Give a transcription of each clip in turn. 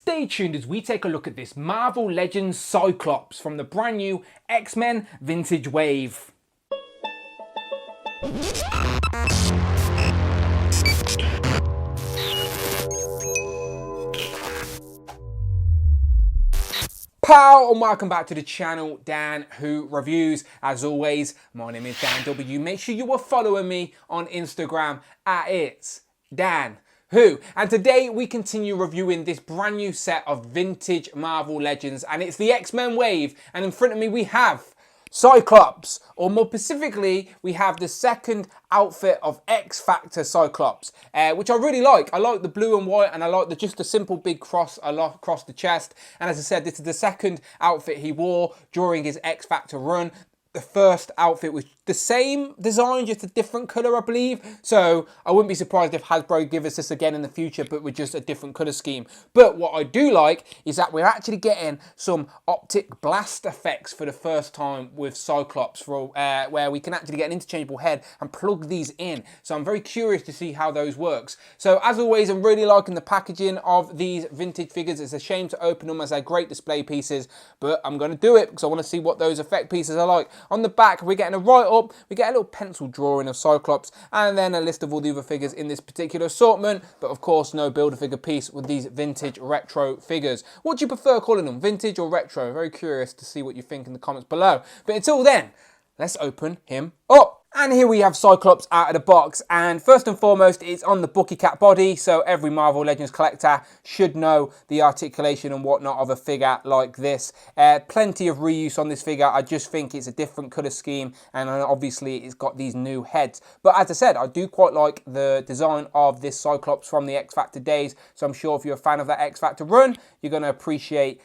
Stay tuned as we take a look at this Marvel Legends Cyclops from the brand new X-Men Vintage Wave. Pow, and welcome back to the channel, Dan Who Reviews. As always, my name is Dan W. Make sure you are following me on Instagram at It's Dan Who. And today we continue reviewing this brand new set of vintage Marvel Legends, and it's the X-Men Wave. And in front of me we have Cyclops, or more specifically, we have the second outfit of X Factor Cyclops, which I really like. I like the blue and white, and I like just the simple big cross across the chest. And as I said, this is the second outfit he wore during his X Factor run. The first outfit was the same design, just a different colour, I believe. So I wouldn't be surprised if Hasbro give us this again in the future, but with just a different colour scheme. But what I do like is that we're actually getting some optic blast effects for the first time with Cyclops, where we can actually get an interchangeable head and plug these in. So I'm very curious to see how those works. So as always, I'm really liking the packaging of these vintage figures. It's a shame to open them as they're great display pieces, but I'm going to do it because I want to see what those effect pieces are like. On the back, we're getting a write-up, we get a little pencil drawing of Cyclops, and then a list of all the other figures in this particular assortment, but of course no Build-A-Figure piece with these vintage retro figures. What do you prefer calling them, vintage or retro? Very curious to see what you think in the comments below. But until then, let's open him up. And here we have Cyclops out of the box, and first and foremost, it's on the Bucky Cat body, so every Marvel Legends collector should know the articulation and whatnot of a figure like this. Plenty of reuse on this figure. I just think it's a different colour scheme, and obviously it's got these new heads. But as I said, I do quite like the design of this Cyclops from the X Factor days, so I'm sure if you're a fan of that X Factor run, you're going to appreciate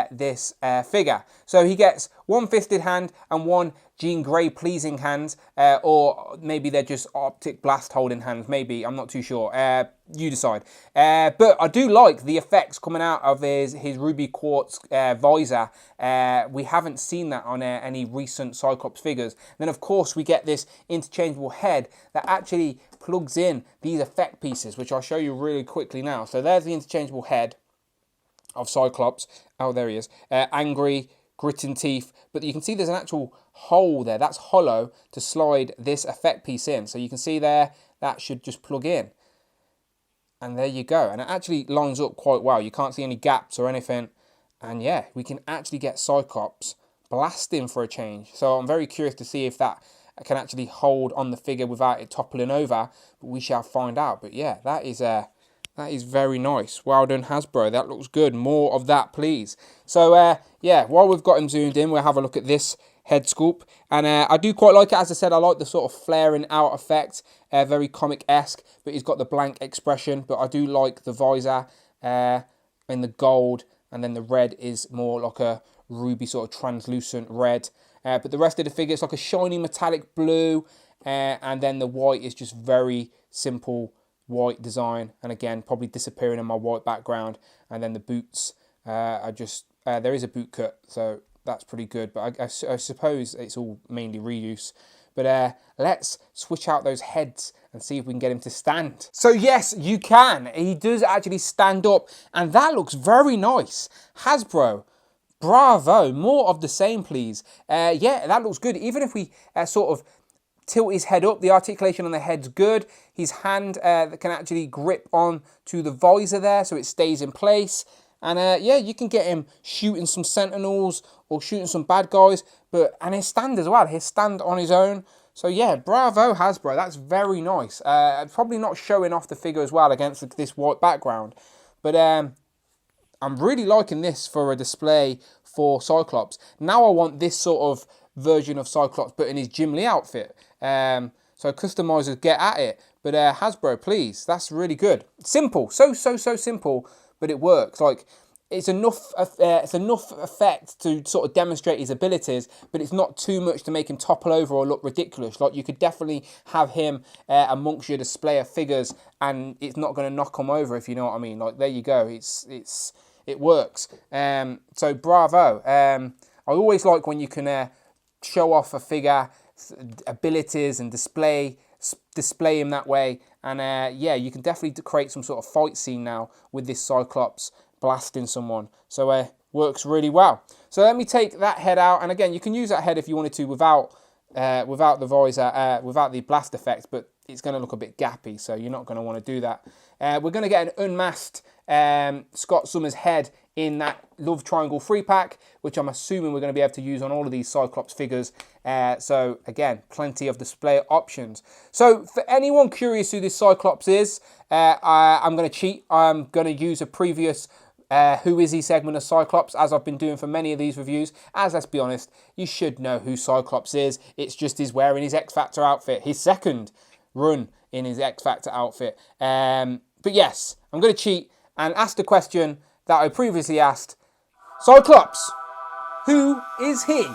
this figure. So he gets one fisted hand and one Jean Grey pleasing hands, or maybe they're just optic blast holding hands, maybe, I'm not too sure, you decide. But I do like the effects coming out of his ruby quartz visor. We haven't seen that on any recent Cyclops figures. Then of course we get this interchangeable head that actually plugs in these effect pieces, which I'll show you really quickly now. So there's the interchangeable head of Cyclops. Oh, there he is. Angry, gritting teeth, but you can see there's an actual hole there. That's hollow to slide this effect piece in. So you can see there, that should just plug in. And there you go. And it actually lines up quite well. You can't see any gaps or anything. And yeah, we can actually get Cyclops blasting for a change. So I'm very curious to see if that can actually hold on the figure without it toppling over. But we shall find out. But yeah, that is very nice. Well done, Hasbro. That looks good. More of that, please. So, yeah, while we've got him zoomed in, we'll have a look at this head sculpt. And I do quite like it. As I said, I like the sort of flaring out effect. Very comic-esque, but he's got the blank expression. But I do like the visor in the gold. And then the red is more like a ruby sort of translucent red. But the rest of the figure is like a shiny metallic blue. And then the white is just very simple white design, and again probably disappearing in my white background. And then the boots are just there is a boot cut, so that's pretty good, but I suppose it's all mainly reuse. But let's switch out those heads and see if we can get him to stand. So yes, you can. He does actually stand up, and that looks very nice. Hasbro, bravo. More of the same, please. Yeah, that looks good. Even if we sort of tilt his head up, the articulation on the head's good. His hand can actually grip on to the visor there, so it stays in place. And yeah, you can get him shooting some sentinels or shooting some bad guys, and he'll stand as well. He'll stand on his own. So yeah, bravo Hasbro, that's very nice. Probably not showing off the figure as well against this white background, but I'm really liking this for a display for Cyclops. Now I want this sort of version of Cyclops, but in his Jim Lee outfit. So customizers, get at it. But Hasbro, please, that's really good. Simple, so simple, but it works. Like, it's enough effect to sort of demonstrate his abilities, but it's not too much to make him topple over or look ridiculous. Like, you could definitely have him amongst your display of figures, and it's not going to knock him over, if you know what I mean. Like, there you go. It works. So bravo. I always like when you can show off a figure abilities and display him that way. And yeah, you can definitely create some sort of fight scene now with this Cyclops blasting someone. So works really well. So let me take that head out, and again, you can use that head if you wanted to without the visor, without the blast effect, but it's going to look a bit gappy, so you're not going to want to do that. We're going to get an unmasked Scott Summers head in that Love Triangle 3-pack, which I'm assuming we're going to be able to use on all of these Cyclops figures. So again, plenty of display options. So for anyone curious who this Cyclops is, I'm going to cheat. I'm going to use a previous Who Is He segment of Cyclops, as I've been doing for many of these reviews. As let's be honest, you should know who Cyclops is. It's just he's wearing his X Factor outfit, his second run in his X Factor outfit. But yes, I'm going to cheat and ask the question that I previously asked. Cyclops, who is he?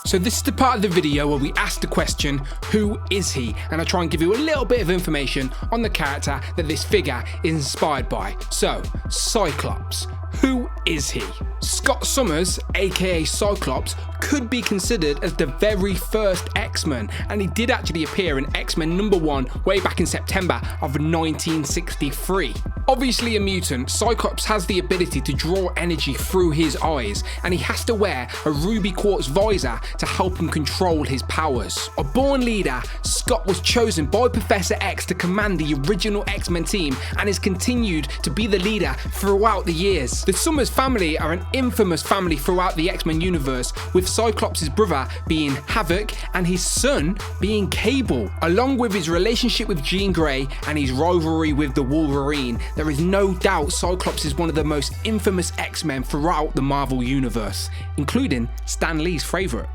So this is the part of the video where we ask the question, who is he? And I try and give you a little bit of information on the character that this figure is inspired by. So, Cyclops, who is he? Scott Summers, aka Cyclops, could be considered as the very first X-Men, and he did actually appear in X-Men #1 way back in September of 1963. Obviously a mutant, Cyclops has the ability to draw energy through his eyes, and he has to wear a ruby quartz visor to help him control his powers. A born leader, Scott was chosen by Professor X to command the original X-Men team and has continued to be the leader throughout the years. The Summers family are an infamous family throughout the X-Men universe, with Cyclops' brother being Havoc and his son being Cable. Along with his relationship with Jean Grey and his rivalry with the Wolverine, there is no doubt Cyclops is one of the most infamous X-Men throughout the Marvel universe, including Stan Lee's favourite.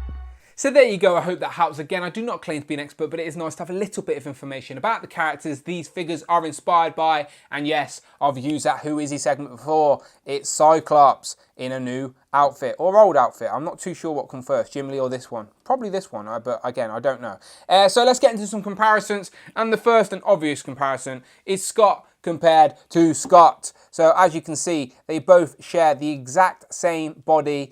So there you go, I hope that helps. Again, I do not claim to be an expert, but it is nice to have a little bit of information about the characters these figures are inspired by. And yes, I've used that Who Is He segment before. It's Cyclops in a new outfit, or old outfit. I'm not too sure what comes first, Jim Lee or this one. Probably this one, but again, I don't know. So let's get into some comparisons. And the first and obvious comparison is Scott compared to Scott. So as you can see, they both share the exact same body.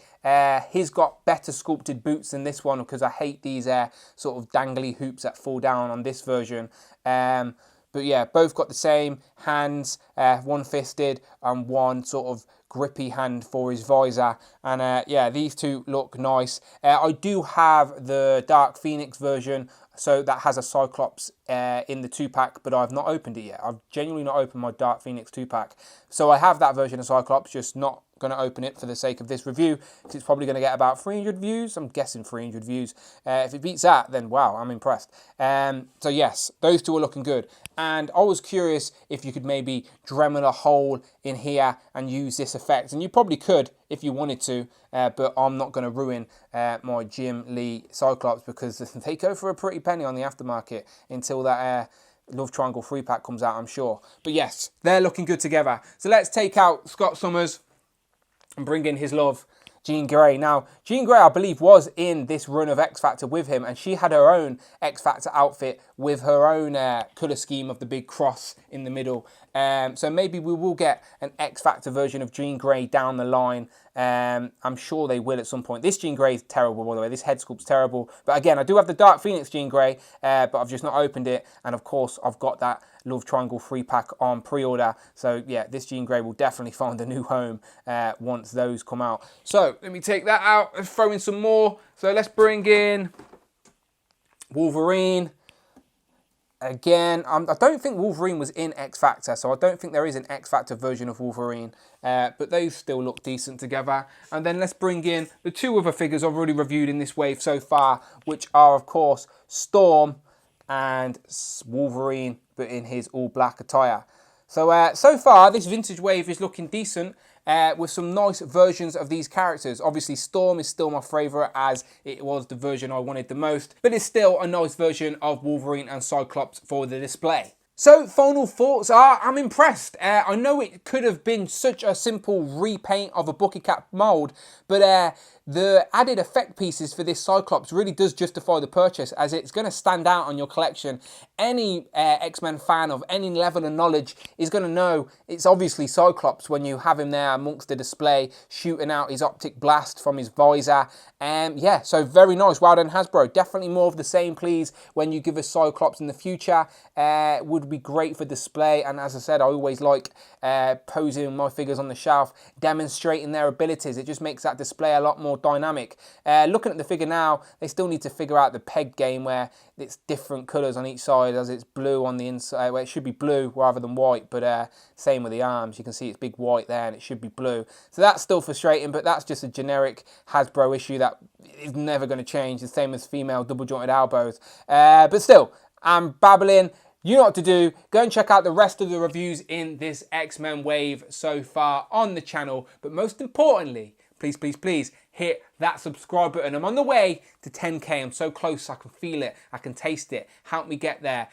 He's got better sculpted boots than this one, because I hate these sort of dangly hoops that fall down on this version. But yeah, both got the same hands, one fisted and one sort of grippy hand for his visor. And yeah, these two look nice. I do have the Dark Phoenix version, so that has a Cyclops in the 2-pack, but I've not opened it yet. I've genuinely not opened my Dark Phoenix 2-pack. So I have that version of Cyclops, just not going to open it for the sake of this review, because it's probably going to get about 300 views. I'm guessing 300 views. If it beats that, then wow, I'm impressed. So yes, those two are looking good. And I was curious if you could maybe Dremel a hole in here and use this effect. And you probably could if you wanted to, but I'm not going to ruin my Jim Lee Cyclops, because they go for a pretty penny on the aftermarket until that Love Triangle 3-pack comes out, I'm sure. But yes, they're looking good together. So let's take out Scott Summers and bring in his love, Jean Grey. Now, Jean Grey, I believe, was in this run of X Factor with him, and she had her own X Factor outfit with her own colour scheme of the big cross in the middle. So maybe we will get an X Factor version of Jean Grey down the line. I'm sure they will at some point. This Jean Grey is terrible, by the way. This head sculpt's terrible. But again, I do have the Dark Phoenix Jean Grey, but I've just not opened it. And of course, I've got that Love Triangle 3-pack on pre-order. So yeah, this Jean Grey will definitely find a new home once those come out. So let me take that out and throw in some more. So let's bring in Wolverine. Again, I don't think Wolverine was in X Factor, so I don't think there is an X Factor version of Wolverine, but those still look decent together. And then let's bring in the two other figures I've already reviewed in this wave so far, which are, of course, Storm and Wolverine, but in his all-black attire. So, so far, this vintage wave is looking decent, with some nice versions of these characters. Obviously, Storm is still my favourite, as it was the version I wanted the most, but it's still a nice version of Wolverine and Cyclops for the display. So, final thoughts are, I'm impressed. I know it could have been such a simple repaint of a bucket cap mould, but the added effect pieces for this Cyclops really does justify the purchase, as it's going to stand out on your collection. Any X-Men fan of any level of knowledge is going to know it's obviously Cyclops when you have him there amongst the display, shooting out his optic blast from his visor. Yeah, so very nice. Well done, Hasbro. Definitely more of the same, please, when you give us Cyclops in the future. Would would be great for display, and as I said, I always like posing my figures on the shelf, demonstrating their abilities. It just makes that display a lot more dynamic. Looking at the figure now, they still need to figure out the peg game where it's different colours on each side, as it's blue on the inside, where it should be blue rather than white, but same with the arms. You can see it's big white there and it should be blue. So that's still frustrating, but that's just a generic Hasbro issue that is never going to change. The same as female double jointed elbows. But still, I'm babbling. You know what to do. Go and check out the rest of the reviews in this X-Men wave so far on the channel. But most importantly, please, please, please hit that subscribe button. I'm on the way to 10K. I'm so close. I can feel it. I can taste it. Help me get there.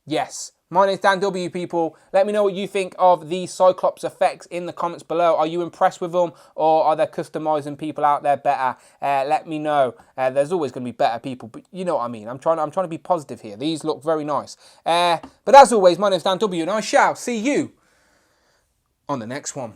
Yes. My name's Dan W, people. Let me know what you think of the Cyclops effects in the comments below. Are you impressed with them, or are there customizing people out there better? Let me know. There's always going to be better people, but you know what I mean. I'm trying to be positive here. These look very nice. But as always, my name's Dan W, and I shall see you on the next one.